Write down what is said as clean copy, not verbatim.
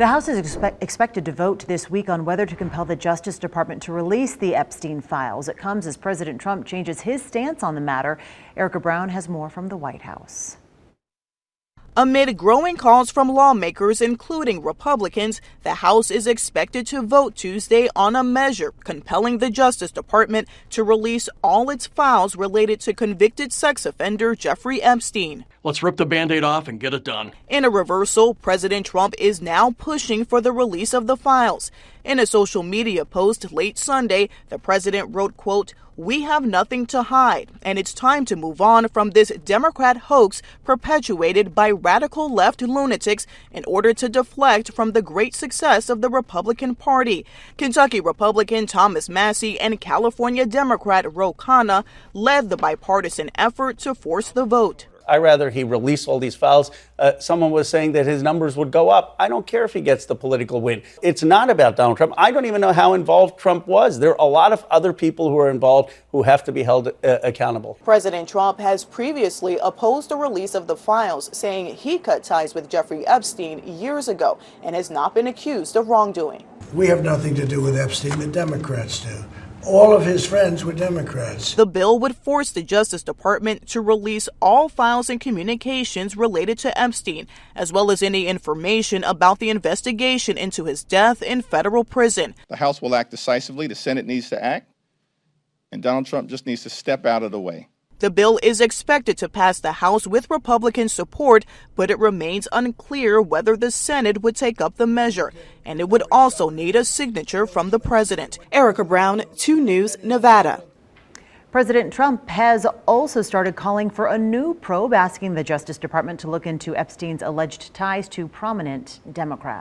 The House is expected to vote this week on whether to compel the Justice Department to release the Epstein files. It comes as President Trump changes his stance on the matter. Erica Brown has more from the White House. Amid growing calls from lawmakers, including Republicans, the House is expected to vote Tuesday on a measure compelling the Justice Department to release all its files related to convicted sex offender Jeffrey Epstein. Let's rip the Band-Aid off and get it done. In a reversal, President Trump is now pushing for the release of the files. In a social media post late Sunday, the president wrote, quote, "We have nothing to hide, and it's time to move on from this Democrat hoax perpetuated by radical left lunatics in order to deflect from the great success of the Republican Party." Kentucky Republican Thomas Massie and California Democrat Ro Khanna led the bipartisan effort to force the vote. I'd rather he release all these files. Someone was saying that his numbers would go up. I don't care if he gets the political win. It's not about Donald Trump. I don't even know how involved Trump was. There are a lot of other people who are involved who have to be held accountable. President Trump has previously opposed the release of the files, saying he cut ties with Jeffrey Epstein years ago and has not been accused of wrongdoing. We have nothing to do with Epstein. The Democrats do. All of his friends were Democrats. The bill would force the Justice Department to release all files and communications related to Epstein, as well as any information about the investigation into his death in federal prison. The House will act decisively. The Senate needs to act. And Donald Trump just needs to step out of the way. The bill is expected to pass the House with Republican support, but it remains unclear whether the Senate would take up the measure, and it would also need a signature from the president. Erica Brown, 2 News, Nevada. President Trump has also started calling for a new probe, asking the Justice Department to look into Epstein's alleged ties to prominent Democrats.